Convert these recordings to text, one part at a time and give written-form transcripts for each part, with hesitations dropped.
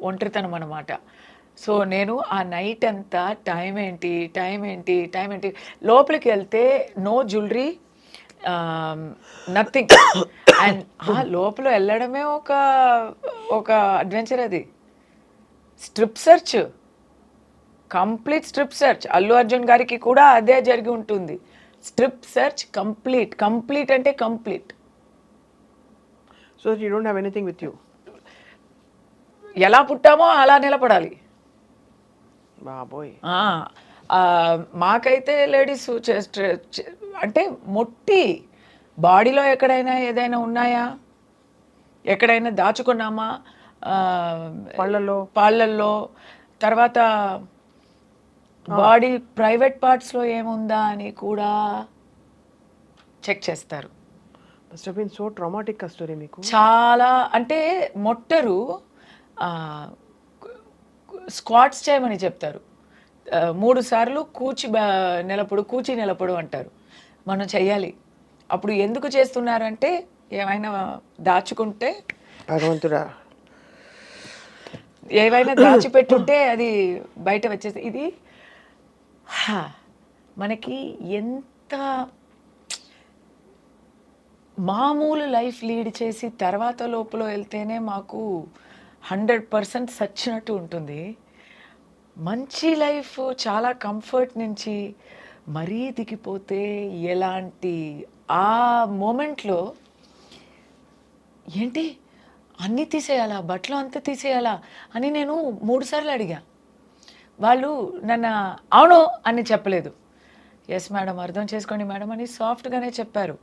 ఒంటరితనం అన్నమాట. సో నేను ఆ నైట్ అంతా టైం ఏంటి లోపలికి వెళ్తే నో జ్యువెలరీ, నథింగ్. అండ్ లోపల వెళ్ళడమే ఒక ఒక అడ్వెంచర్. అది strip search, complete strip search. Allu Arjun గారికి కూడా అదే జరిగి ఉంటుంది. స్ట్రిప్ సెర్చ్ కంప్లీట్ అంటే complete. So you don't have anything with you. ఎలా పుట్టామో అలా నిలబడాలి. బాబోయ్. మాకైతే లేడీస్ అంటే మొట్టి బాడీలో ఎక్కడైనా ఏదైనా ఉన్నాయా, ఎక్కడైనా దాచుకున్నామా, పాళ్ళల్లో, తర్వాత బాడీ ప్రైవేట్ పార్ట్స్లో ఏముందా అని కూడా చెక్ చేస్తారు. Must have been so traumatic ఆ స్టోరీ మీకు. చాలా అంటే మొట్టరు స్క్వాట్స్ చేయమని చెప్తారు. 3 సార్లు కూచి నిలపడు అంటారు. మనం చెయ్యాలి. అప్పుడు ఎందుకు చేస్తున్నారంటే ఏమైనా దాచుకుంటే, భగవంతుడా, ఏవైనా దాచిపెట్టుంటే అది బయట వచ్చేసి. ఇది మనకి ఎంత మామూలు లైఫ్ లీడ్ చేసి తర్వాత లోపల వెళ్తేనే మాకు 100% సచ్చినట్టు ఉంటుంది. మంచి లైఫ్ చాలా కంఫర్ట్ నుంచి మరీ దిగిపోతే ఎలాంటి ఆ మూమెంట్లో ఏంటి అన్నీ తీసేయాలా, బట్టలు అంతా తీసేయాలా అని నేను 3 సార్లు అడిగా. వాళ్ళు నన్ను అవును అని చెప్పలేదు. ఎస్ మేడం, అర్థం చేసుకోండి మేడం అని సాఫ్ట్గానే చెప్పారు.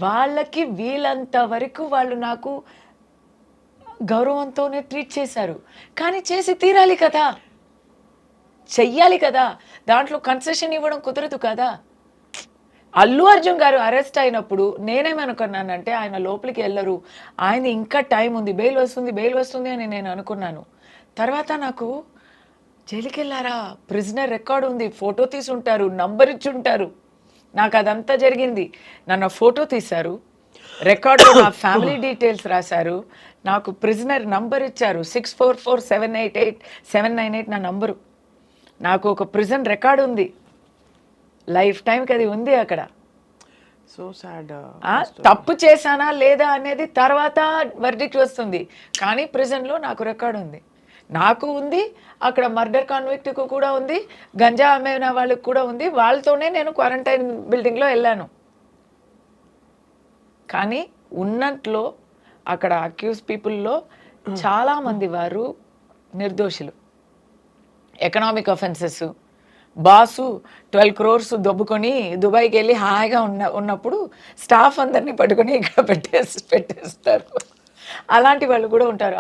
వాళ్ళకి వీలంత వరకు వాళ్ళు నాకు గౌరవంతోనే ట్రీట్ చేశారు. కానీ చేసి తీరాలి కదా, చెయ్యాలి కదా, దాంట్లో కన్సెషన్ ఇవ్వడం కుదరదు కదా. అల్లు అర్జున్ గారు అరెస్ట్ అయినప్పుడు నేనేమనుకున్నానంటే ఆయన లోపలికి వెళ్ళరు, ఆయన ఇంకా టైం ఉంది, బెయిల్ వస్తుంది అని నేను అనుకున్నాను. తర్వాత నాకు జైలుకి వెళ్ళారా, ప్రిజనర్ రికార్డు ఉంది, ఫోటో తీసి ఉంటారు, నంబర్ ఇచ్చి ఉంటారు. నాకు అదంతా జరిగింది. నన్ను ఫోటో తీశారు, రికార్డులో నా ఫ్యామిలీ డీటెయిల్స్ రాశారు, నాకు ప్రిజనర్ నంబర్ ఇచ్చారు 644788 నా నంబరు. నాకు ఒక ప్రిజన్ రికార్డు ఉంది, లైఫ్ టైంకి అది ఉంది అక్కడ. So sad. తప్పు చేశానా లేదా అనేది తర్వాత వర్డిక్ట్ వస్తుంది, కానీ ప్రిజన్లో నాకు రికార్డు ఉంది. నాకు ఉంది, అక్కడ మర్డర్ కాన్విక్ట్కు కూడా ఉంది, గంజా అమ్మిన వాళ్ళకి కూడా ఉంది. వాళ్ళతోనే నేను క్వారంటైన్ బిల్డింగ్లో వెళ్ళాను. కానీ ఉన్నట్లో అక్కడ అక్యూజ్ పీపుల్లో చాలామంది వారు నిర్దోషులు. Economic offences. బాసు 12 crores దొబ్బుకొని దుబాయ్కి వెళ్ళి హాయిగా ఉన్నప్పుడు స్టాఫ్ అందరినీ పట్టుకొని ఇక్కడ పెట్టేస్తారు. అలాంటి వాళ్ళు కూడా ఉంటారు.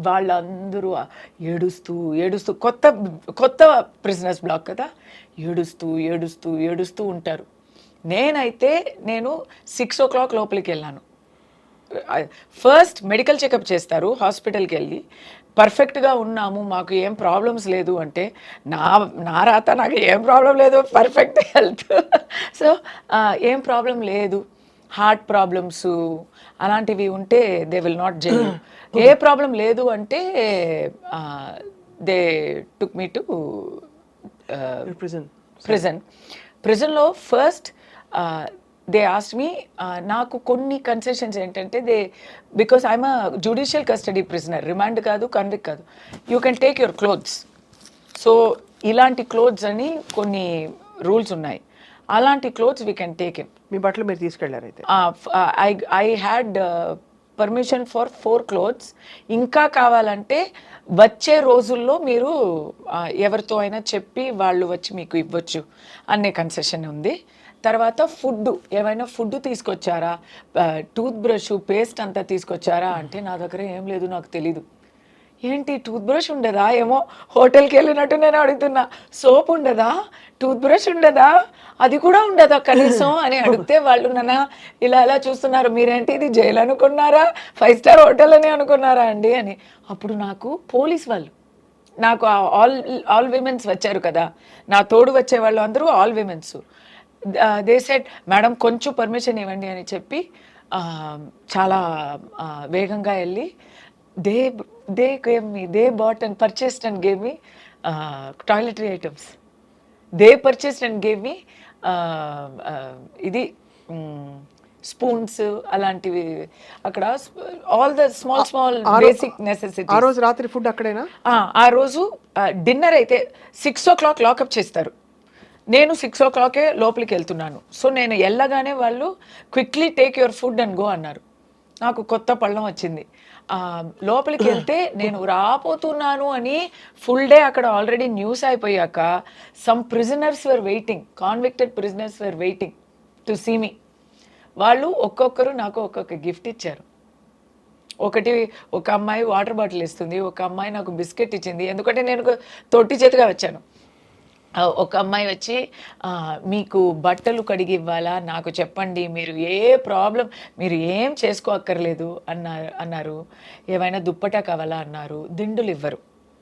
వాళ్ళందరూ ఏడుస్తూ కొత్త ప్రిజనర్స్ బ్లాక్ కదా, ఏడుస్తూ ఉంటారు. నేను 6 o'clock లోపలికి వెళ్ళాను. ఫస్ట్ మెడికల్ చెకప్ చేస్తారు హాస్పిటల్కి వెళ్ళి. పర్ఫెక్ట్గా ఉన్నాము, మాకు ఏం ప్రాబ్లమ్స్ లేదు అంటే నా రాత నాకు ఏం ప్రాబ్లం లేదు, పర్ఫెక్ట్ హెల్త్. సో ఏం ప్రాబ్లం లేదు, హార్ట్ ప్రాబ్లమ్స్ అలాంటివి ఉంటే దే విల్ నాట్ జైల్. ఏ ప్రాబ్లం లేదు అంటే దే టుక్ మీ టు ప్రిజన్లో. ఫస్ట్ దే ఆస్క్డ్ మీ, నాకు కొన్ని కన్సెషన్స్ ఏంటంటే because I'm a judicial custody prisoner, remand కాదు, కన్విక్ట్ కాదు. You can take your clothes. So ఇలాంటి క్లోత్స్ అని కొన్ని రూల్స్ ఉన్నాయి. అలాంటి clothes we can take in. మీ బట్టలు మీరు తీసుకెళ్ళారు అయితే? I had permission for 4 clothes. ఇంకా కావాలంటే వచ్చే రోజుల్లో మీరు ఎవరితో అయినా చెప్పి వాళ్ళు వచ్చి మీకు ఇవ్వచ్చు అనే కన్సెషన్ ఉంది. తర్వాత ఏమైనా ఫుడ్ తీసుకొచ్చారా, టూత్ బ్రష్, పేస్ట్ అంతా తీసుకొచ్చారా అంటే నా దగ్గర ఏం లేదు, నాకు తెలీదు. ఏంటి టూత్ బ్రష్ ఉండదా, ఏమో హోటల్కి వెళ్ళినట్టు నేను అడుగుతున్నా. సోప్ ఉండదా, టూత్ బ్రష్ ఉండదా, అది కూడా ఉండదా కనీసం అని అడిగితే వాళ్ళు నన్ను ఇలా చూస్తున్నారు. మీరేంటి ఇది జైలు అనుకున్నారా, 5 star హోటల్ అని అనుకున్నారా అండి అని. అప్పుడు నాకు పోలీస్ వాళ్ళు, నాకు ఆల్ విమెన్స్ వచ్చారు కదా, నా తోడు వచ్చే వాళ్ళు అందరూ all women's. They said madam కొంచెం పర్మిషన్ ఇవ్వండి అని చెప్పి చాలా వేగంగా వెళ్ళి they gave me, they bought and purchased and gave me toiletry items. They purchased and gave me ఇది స్పూన్స్ అలాంటివి అక్కడ all the small basic necessity. ఆ రోజు రాత్రి ఫుడ్ అక్కడేనా? ఆ రోజు డిన్నర్ అయితే 6 o'clock లాకప్ చేస్తారు. నేను 6 o'clock లోపలికి వెళ్తున్నాను. సో నేను వెళ్ళగానే వాళ్ళు quickly take your food and go అన్నారు. నాకు కొత్త పళ్ళం వచ్చింది. లోపలికి వెళ్తే నేను రాపోతున్నాను అని ఫుల్ డే అక్కడ ఆల్రెడీ న్యూస్ అయిపోయాక some prisoners were waiting, convicted prisoners were waiting to see me. వాళ్ళు ఒక్కొక్కరు నాకు ఒక్కొక్క గిఫ్ట్ ఇచ్చారు. ఒక అమ్మాయి వాటర్ బాటిల్ ఇస్తుంది, ఒక అమ్మాయి నాకు బిస్కెట్ ఇచ్చింది, ఎందుకంటే నేను తొట్టి చేతిగా వచ్చాను. ఒక అమ్మాయి వచ్చి మీకు బట్టలు కడిగి ఇవ్వాలా, నాకు చెప్పండి, మీరు మీరు ఏం చేసుకోక్కర్లేదు అన్నారు. ఏమైనా దుప్పటా కావాలా అన్నారు. దిండులు ఇవ్వరు,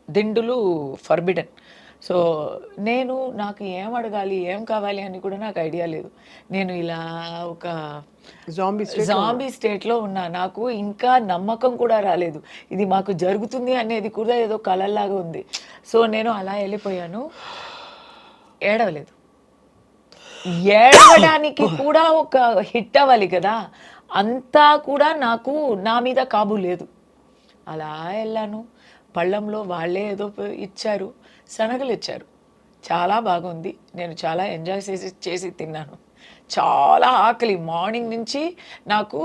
దిండులు ఫర్బిడన్. సో నాకు ఏం అడగాలి, ఏం కావాలి అని కూడా నాకు ఐడియా లేదు. నేను ఇలా ఒక జాంబీ స్టేట్లో ఉన్నా. నాకు ఇంకా నమ్మకం కూడా రాలేదు, ఇది మాకు జరుగుతుంది అనేది కూడా ఏదో కలల్లాగా ఉంది. సో నేను అలా వెళ్ళిపోయాను. ఏడవలేదు. ఏడవడానికి కూడా ఒక హిట్ అవ్వాలి కదా, అంతా కూడా నాకు నా మీద కాబు లేదు. అలా వెళ్ళాను. పళ్ళంలో వాళ్ళే ఏదో ఇచ్చారు, శనగలు ఇచ్చారు. చాలా బాగుంది. నేను చాలా ఎంజాయ్ చేసి తిన్నాను. చాలా ఆకలి మార్నింగ్ నుంచి నాకు.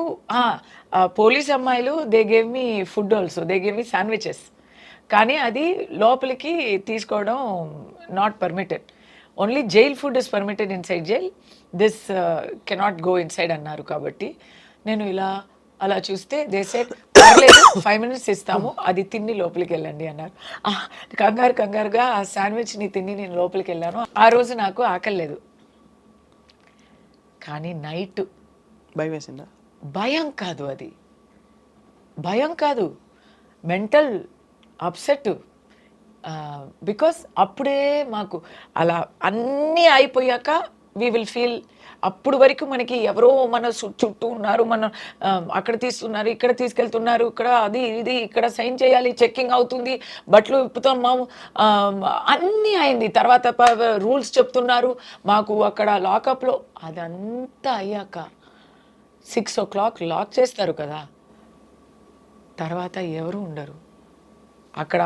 పోలీస్ అమ్మాయిలు they gave me food also, they gave me sandwiches. కానీ అది లోపలికి తీసుకోవడం not permitted. Only jail food is permitted inside jail, this cannot go inside అన్నారు. కాబట్టి నేను అలా చూస్తే దే సెడ్ పర్లేదు 5 minutes ఇస్తాము, అది తిని లోపలికి వెళ్ళండి అన్నారు. కంగారుగా ఆ శాండ్విచ్ని తిని నేను లోపలికి వెళ్ళాను. ఆ రోజు నాకు ఆకలి లేదు. కానీ నైట్ భయం వేసిందా? భయం కాదు, అది భయం కాదు, మెంటల్ అప్సెట్. బికాస్ అప్పుడే మాకు అలా అన్నీ అయిపోయాక వీ విల్ ఫీల్, అప్పుడు వరకు మనకి ఎవరో మన చుట్టూ ఉన్నారు, మనం అక్కడ తీస్తున్నారు, ఇక్కడ తీసుకెళ్తున్నారు, ఇక్కడ అది ఇది, ఇక్కడ సైన్ చేయాలి, చెక్కింగ్ అవుతుంది, బట్టలు విప్పుతాము, అన్నీ అయింది. తర్వాత రూల్స్ చెప్తున్నారు మాకు అక్కడ లాకప్లో. అదంతా అయ్యాక 6 o'clock లాక్ చేస్తారు కదా, తర్వాత ఎవరు ఉండరు అక్కడ.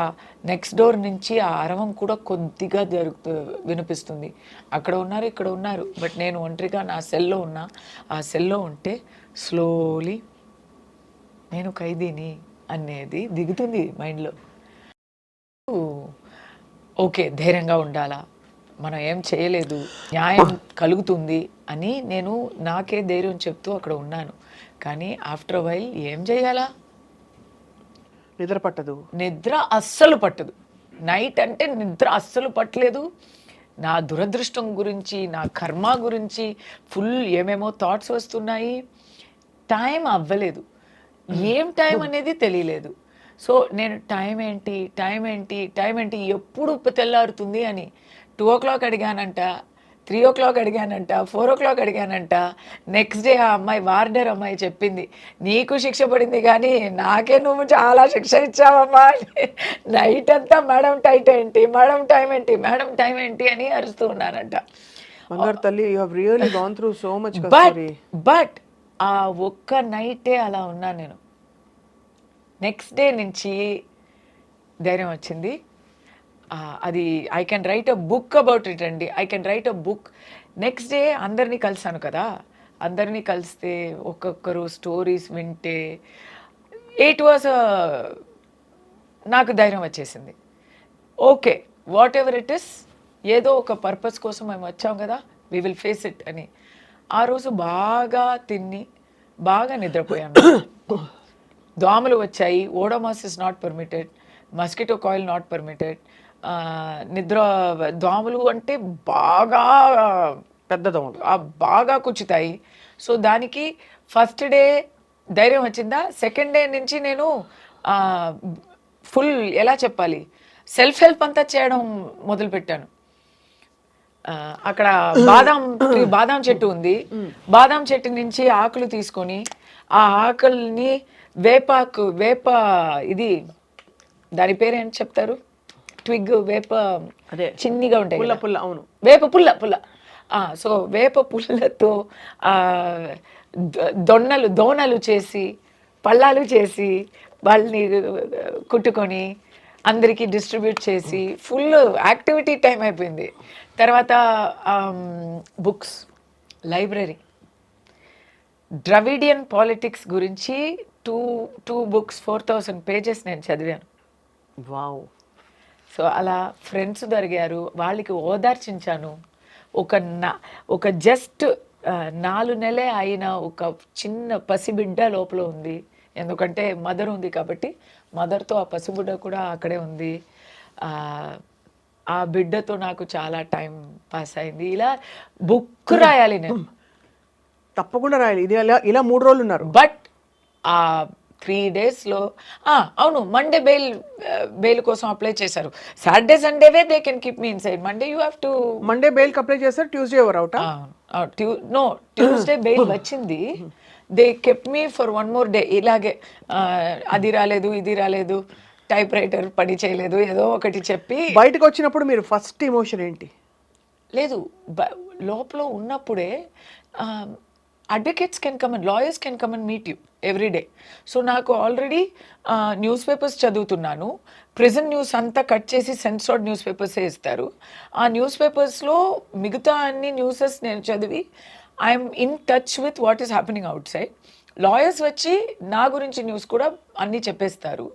నెక్స్ట్ డోర్ నుంచి ఆ అరవం కూడా కొద్దిగా వినిపిస్తుంది. అక్కడ ఉన్నారు, ఇక్కడ ఉన్నారు, బట్ నేను ఒంటరిగా నా సెల్లో ఉన్నా. ఆ సెల్లో ఉంటే స్లోలీ నేను ఖైదీని అనేది దిగుతుంది మైండ్లో. ఓకే, ధైర్యంగా ఉండాలా, మనం ఏం చేయలేదు, న్యాయం కలుగుతుంది అని నేను నాకే ధైర్యం చెప్తూ అక్కడ ఉన్నాను. కానీ ఆఫ్టర్ వైల్ ఏం చేయాలా, నిద్ర పట్టదు, నిద్ర అస్సలు పట్టదు. నైట్ అంటే నిద్ర అస్సలు పట్టలేదు. నా దురదృష్టం గురించి, నా కర్మ గురించి ఫుల్ ఏమేమో థాట్స్ వస్తున్నాయి. టైం అవ్వలేదు, ఏం టైం అనేది తెలియలేదు. సో నేను టైం ఏంటి ఎప్పుడు తెల్లారుతుంది అని 2 o'clock అడిగానంట, 3 o'clock అడిగానంట, 4 o'clock అడిగానంట. Next day ఆ అమ్మాయి, వార్డర్ అమ్మాయి చెప్పింది, నీకు శిక్ష పడింది కానీ నాకే నువ్వు చాలా శిక్ష ఇచ్చావమ్మా. నైట్ అంతా మేడం టైం ఏంటి అని అరుస్తూ ఉన్నానంట. బంగారు తల్లి, you have really gone through so much. But ఆ ఒక్క నైటే అలా ఉన్నాను నేను. నెక్స్ట్ డే నుంచి ధైర్యం వచ్చింది. అది I can write a book about it అండి. I can write a book. Next day అందరినీ కలిసాను కదా, అందరినీ కలిస్తే ఒక్కొక్కరు స్టోరీస్ వింటే ఇట్ వాజ్ నాకు ధైర్యం వచ్చేసింది. Okay, what ever it is, ఏదో ఒక పర్పస్ కోసం మేము వచ్చాం కదా, వీ విల్ ఫేస్ ఇట్ అని. ఆ రోజు బాగా తిని బాగా నిద్రపోయాను. దోమలు వచ్చాయి. Odomos is not permitted, mosquito coil not permitted. దోమలు అంటే బాగా పెద్ద దోమలు బాగా కుచ్చుతాయి. సో దానికి ఫస్ట్ డే ధైర్యం వచ్చిందా, సెకండ్ డే నుంచి నేను ఫుల్ ఎలా చెప్పాలి, సెల్ఫ్ హెల్ప్ అంతా చేయడం మొదలుపెట్టాను. అక్కడ బాదాం చెట్టు ఉంది. బాదాం చెట్టు నుంచి ఆకులు తీసుకొని ఆ ఆకుల్ని వేపాకు వేప ఇది దాని పేరు ఏంటి చెప్తారు, ట్విగ్ వేప అదే చిన్నిగా ఉంటాయి పుల్ల కదా. పుల్ల అవును. వేప పుల్ల సో వేప పుల్లతో ఆ, దోణలు చేసి పళ్ళాలు చేసి వాళ్ళని కుట్టుకొని అందరికీ డిస్ట్రిబ్యూట్ చేసి ఫుల్ యాక్టివిటీ టైం అయిపోయింది. తర్వాత బుక్స్, లైబ్రరీ, ద్రవిడియన్ పాలిటిక్స్ గురించి టూ బుక్స్ 4000 pages నేను చదివాను. వావ్. సో అలా ఫ్రెండ్స్ దొరికారు, వాళ్ళకి ఓదార్చించాను. ఒక జస్ట్ 4 నెలలే అయిన ఒక చిన్న పసిబిడ్డ లోపల ఉంది. ఎందుకంటే మదర్ ఉంది కాబట్టి మదర్తో ఆ పసిబిడ్డ కూడా అక్కడే ఉంది. ఆ, ఆ బిడ్డతో నాకు చాలా టైం పాస్ అయింది. ఇలా బుక్ రాయాలి నేను. తప్పకుండా రాయాలి. ఇది ఇలా 3 రోజులు ఉన్నారు. బట్ ఆ 3 daysలో అవును, మండే బెయిల్ కోసం అప్లై చేశారు. సాటర్డే సండేవే they can keep me inside. Monday you have to. Monday బెయిల్కి అప్లై చేస్తారు, ట్యూస్డే ఎవరు అవుటా? నో, ట్యూస్డే బెయిల్ వచ్చింది. They kept me for 1 more day. ఇలాగే అది రాలేదు, ఇది రాలేదు, టైప్ రైటర్ పని చేయలేదు, ఏదో ఒకటి చెప్పి. బయటకు వచ్చినప్పుడు మీరు ఫస్ట్ ఎమోషన్ ఏంటి? లేదు, లోపల ఉన్నప్పుడే advocates can come and lawyers can come and meet you every day. So నాకు ఆల్రెడీ న్యూస్ పేపర్స్ చదువుతున్నాను. ప్రెజెంట్ న్యూస్ అంతా కట్ చేసి సెన్సార్డ్ న్యూస్ పేపర్సే ఇస్తారు. ఆ న్యూస్ పేపర్స్లో మిగతా అన్ని న్యూసెస్ నేను చదివి I'm in touch with what is happening out side. Lawyers వచ్చి నా గురించి న్యూస్ కూడా అన్నీ చెప్పేస్తారు.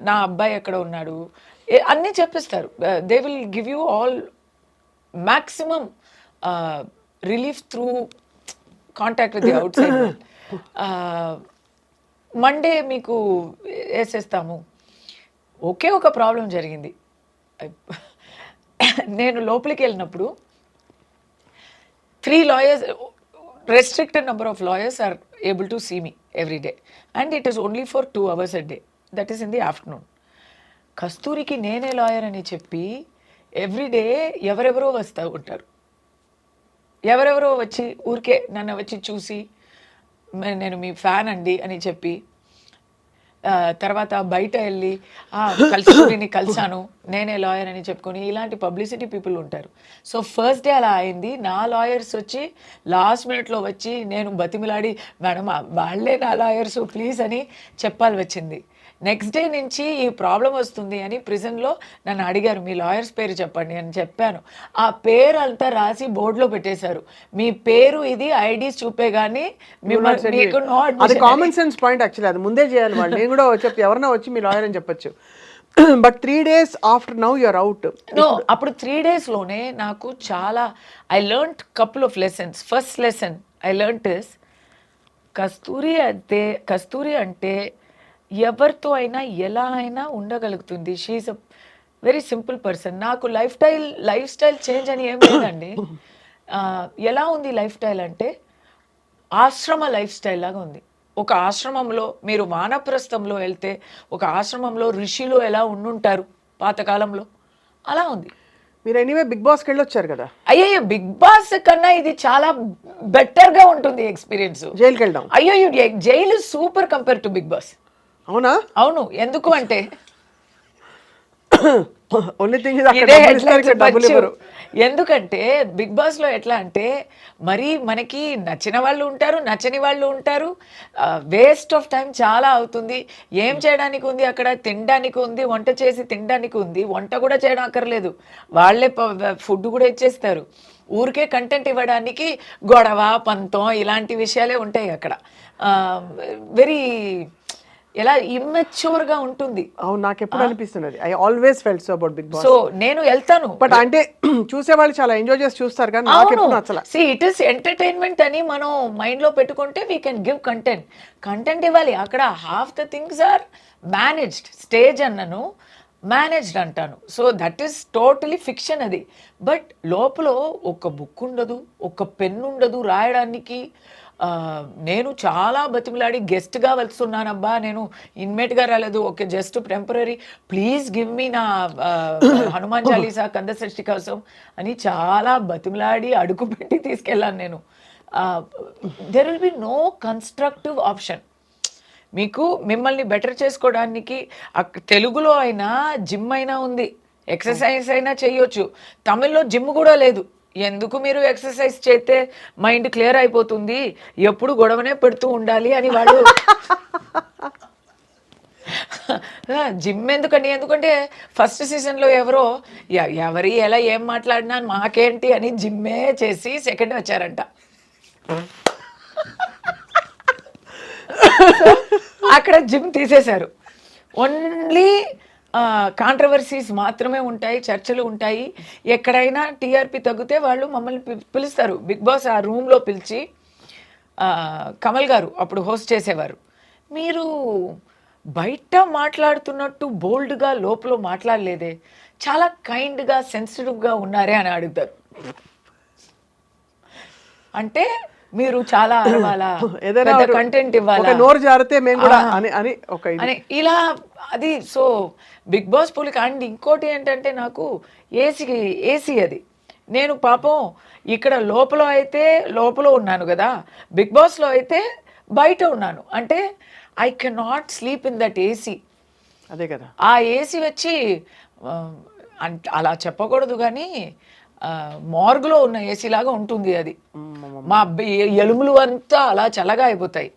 నా అబ్బాయి ఎక్కడ ఉన్నాడు అన్నీ చెప్పేస్తారు. They will give you all maximum relief through contact with the outside world. Monday మీకు వేసేస్తాము. ఒకే ఒక ప్రాబ్లం జరిగింది. నేను లోపలికి వెళ్ళినప్పుడు 3 lawyers, restricted number of lawyers are able to see me every day and it is only for 2 hours a day, that is in the afternoon. కస్తూరికి నేనే lawyer అని చెప్పి everyday ఎవరెవరో వస్తూ ఉంటారు. ఎవరెవరో వచ్చి ఊరికే నన్ను వచ్చి చూసి నేను మీ ఫ్యాన్ అండి అని చెప్పి, తర్వాత బయట వెళ్ళి కస్తూరిని కలిసాను, నేనే లాయర్ అని చెప్పుకొని, ఇలాంటి పబ్లిసిటీ పీపుల్ ఉంటారు. సో ఫస్ట్ డే అలా అయింది. నా లాయర్స్ వచ్చి లాస్ట్ మినిట్లో వచ్చి నేను బతిమిలాడి, మేడం వాళ్ళే నా లాయర్స్ ప్లీజ్ అని చెప్పాలి వచ్చింది. నెక్స్ట్ డే నుంచి ఈ ప్రాబ్లం వస్తుంది అని ప్రిజన్లో నన్ను అడిగారు, మీ లాయర్స్ పేరు చెప్పండి అని చెప్పాను. ఆ పేరు అంతా రాసి బోర్డులో పెట్టేశారు. మీ పేరు ఇది, ఐడీస్ చూపే కానీ మీకు అది కామన్ సెన్స్ పాయింట్ యాక్చువల్లీ. అది ముందే చేయాలి వాళ్ళు. నేను కూడా చెప్పి ఎవరైనా వచ్చి మీ లాయర్ అని చెప్పొచ్చు. But 3 days after now you are out. No, అప్పుడు 3 daysలోనే నాకు చాలా I learned couple of lessons. First lesson I learned is Kasturi అంటే ఎవరితో అయినా ఎలా అయినా ఉండగలుగుతుంది. She is a very simple person. నాకు లైఫ్ స్టైల్ చేంజ్ అని ఏం లేదండి. ఎలా ఉంది లైఫ్ స్టైల్ అంటే ఆశ్రమ లైఫ్ స్టైల్ లాగా ఉంది. ఒక ఆశ్రమంలో మీరు వానప్రస్థంలో వెళ్తే ఒక ఆశ్రమంలో ఋషిలో ఎలా ఉండుంటారు పాతకాలంలో, అలా ఉంది. మీరు ఎనీవే బిగ్ బాస్కి వెళ్ళొచ్చారు కదా. అయ్యో, బిగ్ బాస్ కన్నా ఇది చాలా బెటర్గా ఉంటుంది ఎక్స్పీరియన్స్. జైలుకి వెళ్ళడం. అయ్యో, జైలు super compare to Bigg Boss. అవునా? అవును. ఎందుకు అంటే ఎందుకంటే బిగ్ బాస్లో ఎట్లా అంటే మరి మనకి నచ్చిన వాళ్ళు ఉంటారు, నచ్చని వాళ్ళు ఉంటారు. వేస్ట్ ఆఫ్ టైం చాలా అవుతుంది. ఏం చేయడానికి ఉంది అక్కడ? తినడానికి ఉంది, వంట చేసి తినడానికి ఉంది. వంట కూడా చేయడం అక్కర్లేదు, వాళ్ళే ఫుడ్ కూడా ఇచ్చేస్తారు. ఊరికే కంటెంట్ ఇవ్వడానికి గొడవ, పంతం ఇలాంటి విషయాలే ఉంటాయి అక్కడ. వెరీ ఎలా ఇమ్మెచ్యూర్ గా ఉంటుంది. అవును, నాకు ఎప్పుడు అనిపిస్తున్నది. I always felt so about Bigg Boss. So నేను వెళ్తాను, బట్ అంటే చూసే వాళ్ళు చాలా ఎంజాయ్ చేసి చూస్తారు కానీ నాకు ఎప్పుడు నచ్చల. సి ఇట్ ఇస్ ఎంటర్టైన్మెంట్ అని మనం మైండ్ లో పెట్టుకుంటే వీ కెన్ గివ్ కంటెంట్ ఇవ్వాలి. అక్కడ half the things are managed. Stage అన్నను మేనేజ్డ్ అంటాను. So that is totally fiction అది. బట్ లోపల ఒక బుక్ ఉండదు, ఒక పెన్ ఉండదు రాయడానికి. నేను చాలా బతిమిలాడి గెస్ట్గా వెళ్తున్నానబ్బా, నేను ఇన్మేట్గా రాలేదు, okay just temporary, please give me నా హనుమాన్ చాలీసా కంద సృష్టి కోసం అని చాలా బతిమిలాడి అడుగు పెట్టి తీసుకెళ్ళాను నేను. There will be no constructive option. మీకు మిమ్మల్ని బెటర్ చేసుకోవడానికి తెలుగులో అయినా జిమ్ అయినా ఉంది, ఎక్సర్సైజ్ అయినా చేయొచ్చు. తమిళ్లో జిమ్ కూడా లేదు. ఎందుకు మీరు ఎక్సర్సైజ్ చేస్తే మైండ్ క్లియర్ అయిపోతుంది, ఎప్పుడు గొడవనే పెడుతూ ఉండాలి అని వాళ్ళు జిమ్ ఎందుకండి, ఎందుకంటే ఫస్ట్ సీజన్లో ఎవరో ఎవరి ఎలా ఏం మాట్లాడినా మాకేంటి అని జిమ్మే చేసి సెకండ్ వచ్చారంట. అక్కడ జిమ్ తీసేశారు. ఓన్లీ కాంట్రవర్సీస్ మాత్రమే ఉంటాయి, చర్చలు ఉంటాయి. ఎక్కడైనా టీఆర్పీ తగ్గితే వాళ్ళు మమ్మల్ని పిలుస్తారు. బిగ్ బాస్ ఆ రూమ్లో పిలిచి, కమల్ గారు అప్పుడు హోస్ట్ చేసేవారు, మీరు బయట మాట్లాడుతున్నట్టు బోల్డ్గా లోపల మాట్లాడలేదే, చాలా కైండ్గా సెన్సిటివ్గా ఉన్నారే అని అడుగుతారు. అంటే మీరు చాలా అరవాలా, పెద్ద కంటెంట్ ఇవ్వాలా, నోరు జారితే మేము కూడా అని ఒక అని ఇలా అది. సో బిగ్ బాస్ పోలిక. అండ్ ఇంకోటి ఏంటంటే నాకు ఏసీ అది. నేను పాపం ఇక్కడ లోపల ఉన్నాను కదా, బిగ్ బాస్లో అయితే బయట ఉన్నాను. అంటే I cannot sleep in that AC. అదే కదా, ఆ ఏసీ వచ్చి అలా చెప్పకూడదు కానీ మార్గులో ఉన్న ఏసీ లాగా ఉంటుంది అది. మా ఎలుములు అంతా అలా చల్లగా అయిపోతాయి,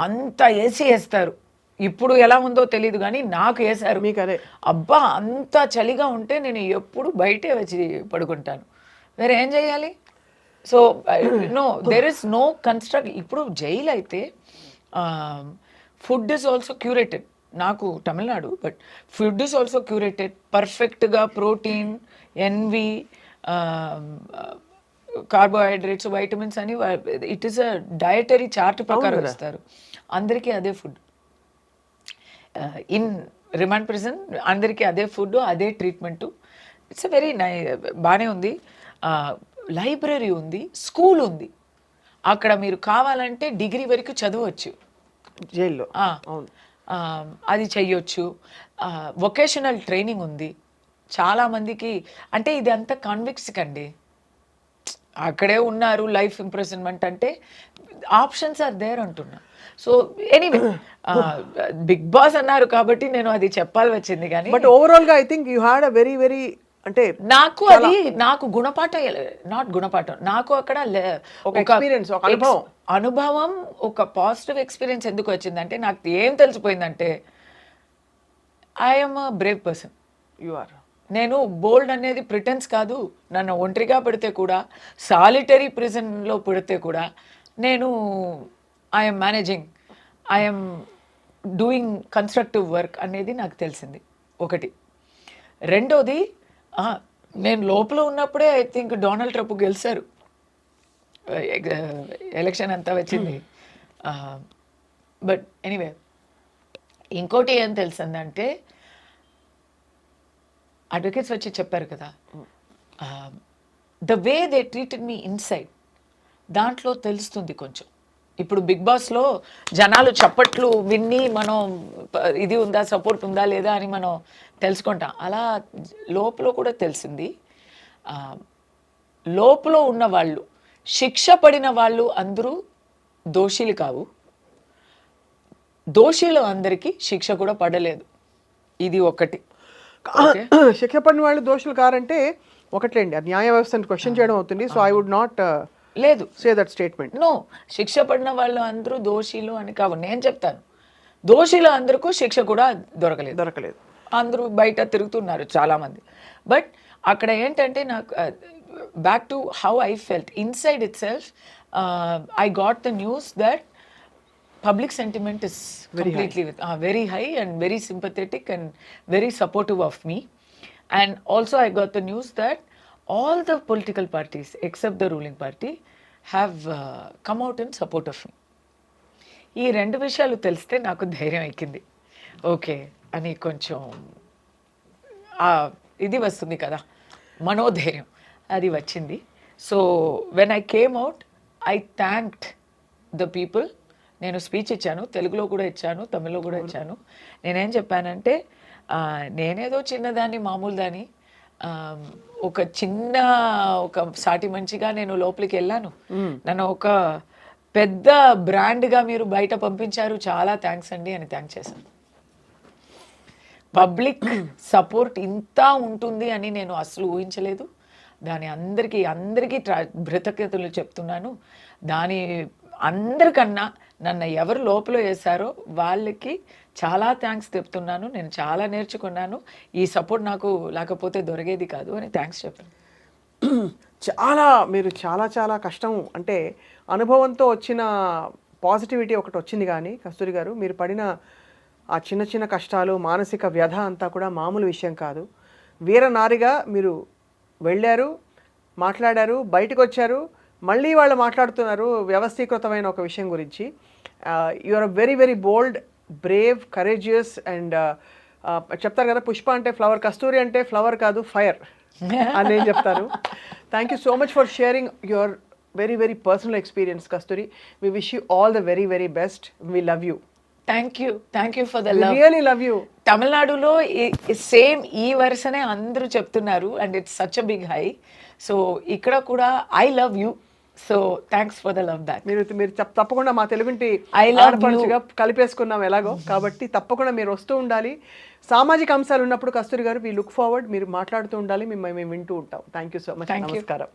అంత ఏసీ వేస్తారు. ఇప్పుడు ఎలా ఉందో తెలియదు కానీ నాకు వేశారు. మీకు అదే అబ్బా, అంత చలిగా ఉంటే నేను ఎప్పుడు బయటే వచ్చి పడుకుంటాను. వేరే ఏం చేయాలి? So no, there is no construct. ఇప్పుడు జైలు అయితే ఫుడ్ ఇస్ ఆల్సో క్యూరేటెడ్. నాకు Tamil Nadu, but food is also curated. పర్ఫెక్ట్గా ప్రోటీన్, ఎన్వి, కార్బోహైడ్రేట్స్, వైటమిన్స్ అని it is a dietary chart ప్రకారం ఇస్తారు. అందరికీ అదే ఫుడ్. ఇన్ రిమాండ్ ప్రిజన్ అందరికీ అదే ఫుడ్, అదే ట్రీట్మెంటు. ఇట్స్ అ వెరీ బాగానే ఉంది. లైబ్రరీ ఉంది, స్కూల్ ఉంది. అక్కడ మీరు కావాలంటే డిగ్రీ వరకు చదవచ్చు జైల్లో. అది చెయ్యొచ్చు. వొకేషనల్ ట్రైనింగ్ ఉంది చాలామందికి. అంటే ఇది అంతా కాన్విక్స్కి అండి, అక్కడే ఉన్నారు. లైఫ్ ఇంప్రెజన్మెంట్ అంటే ఆప్షన్స్ ఆర్ దేర్ అంటున్నా. సో ఎనీవే, బిగ్ బాస్ అన్నారు కాబట్టి నేను అది చెప్పాలి వచ్చింది. కానీ బట్ ఓవరాల్గా I think you had a very very, అంటే నాకు గుణపాఠం, నాట్ గుణపాఠం, నాకు అక్కడ ఒక ఎక్స్పీరియన్స్, ఒక అనుభవం, ఒక పాజిటివ్ ఎక్స్పీరియన్స్ ఎందుకు వచ్చిందంటే, నాకు ఏం తెలిసిపోయిందంటే I'm a brave person. You are. నేను బోల్డ్ అనేది ప్రిటెన్స్ కాదు. నన్ను ఒంటరిగా పెడితే కూడా, సాలిటరీ ప్రిజన్లో పెడితే కూడా నేను I'm managing, I'm doing constructive work అనేది నాకు తెలిసింది ఒకటి. రెండోది, నేను లోపల ఉన్నప్పుడే ఐ థింక్ డొనాల్డ్ ట్రంప్ గెలిచారు, ఎలక్షన్ అంతా వచ్చింది. బట్ ఎనీవే, ఇంకోటి ఏం తెలిసిందంటే, అడ్వకేట్స్ వచ్చి చెప్పారు కదా, the way they treated me inside, దాంట్లో తెలుస్తుంది కొంచెం. ఇప్పుడు బిగ్ బాస్లో జనాలు చప్పట్లు విన్ని మనం ఇది ఉందా, సపోర్ట్ ఉందా లేదా అని మనం తెలుసుకుంటాం. అలా లోపల కూడా తెలిసింది. లోపల ఉన్న వాళ్ళు, శిక్ష పడిన వాళ్ళు అందరూ దోషులు కావు. దోషులు అందరికీ శిక్ష కూడా పడలేదు. ఇది ఒకటి. శిక్ష పడిన వాళ్ళు దోషులు కారంటే ఒకట్లేండి, అది న్యాయ వ్యవస్థను క్వశ్చన్ చేయడం అవుతుంది. సో ఐ వుడ్ నాట్ లేదు సే దట్ స్టేట్మెంట్. నో, శిక్ష పడిన వాళ్ళు అందరూ దోషులు అని కావు. నేను చెప్తాను, దోషులు అందరికీ శిక్ష కూడా దొరకలేదు. అందరూ బయట తిరుగుతున్నారు చాలామంది. బట్ అక్కడ ఏంటంటే, నాకు back to how I felt inside it self, I got the news that public sentiment is completely very high and very sympathetic and very supportive of me. And also I got the news that all the political parties except the ruling party have come out in support of me. ఈ రెండు విషయాలు తెలిస్తే నాకు ధైర్యం ఎక్కింది. Okay అని కొంచెం ఇది వస్తుంది కదా, మనోధైర్యం, అది వచ్చింది. So when I came out, I thanked the people. నేను స్పీచ్ ఇచ్చాను, తెలుగులో కూడా ఇచ్చాను, తమిళ్లో కూడా ఇచ్చాను. నేనేం చెప్పానంటే, నేనేదో చిన్నదాన్ని, మామూలు దాన్ని, ఒక సాటి మంచిగా నేను లోపలికి వెళ్ళాను. నన్ను ఒక పెద్ద బ్రాండ్గా మీరు బయట పంపించారు, చాలా థ్యాంక్స్ అండి అని థ్యాంక్ చేశాను. పబ్లిక్ సపోర్ట్ ఇంత ఉంటుంది అని నేను అసలు ఊహించలేదు. దాని అందరికీ కృతజ్ఞతలు చెప్తున్నాను. దాని అందరికన్నా నన్ను ఎవరు లోపల వేశారో వాళ్ళకి చాలా థ్యాంక్స్ చెప్తున్నాను. నేను చాలా నేర్చుకున్నాను. ఈ సపోర్ట్ నాకు లేకపోతే దొరికేది కాదు అని థ్యాంక్స్ చెప్పాను. మీరు చాలా కష్టం అంటే అనుభవంతో వచ్చిన పాజిటివిటీ ఒకటి వచ్చింది. కానీ కస్తూరి గారు, మీరు పడిన ఆ చిన్న కష్టాలు, మానసిక వ్యధ అంతా కూడా మామూలు విషయం కాదు. వీరనారిగా మీరు వెళ్ళారు, మాట్లాడారు, బయటకు వచ్చారు, మళ్ళీ వాళ్ళు మాట్లాడుతున్నారు వ్యవస్థీకృతమైన ఒక విషయం గురించి. You are very bold, brave, courageous and చెప్తారు కదా, పుష్ప అంటే ఫ్లవర్, కస్తూరి అంటే ఫ్లవర్ కాదు ఫైర్ అని నేను చెప్తాను. Thank you so much for sharing your very personal experience, Kasthuri. We wish you all the very best. We love you. Thank you for the love. Really love you. తమిళనాడులో same ఈ వరుసనే అందరూ చెప్తున్నారు and it's such a big high. So ఇక్కడ కూడా I love you. So thanks for the love back. మీరు తప్పకుండా మా తెలుగుంటి I love ఆడపడుచుగా కలిపేసుకున్నాం ఎలాగో. కాబట్టి తప్పకుండా మీరు వస్తూ ఉండాలి. సామాజిక అంశాలు ఉన్నప్పుడు కస్తూరి గారు వి లుక్ ఫార్వర్డ్, మీరు మాట్లాడుతూ ఉండాలి, మేము వింటూ ఉంటాం. Thank you so much. నమస్కారం.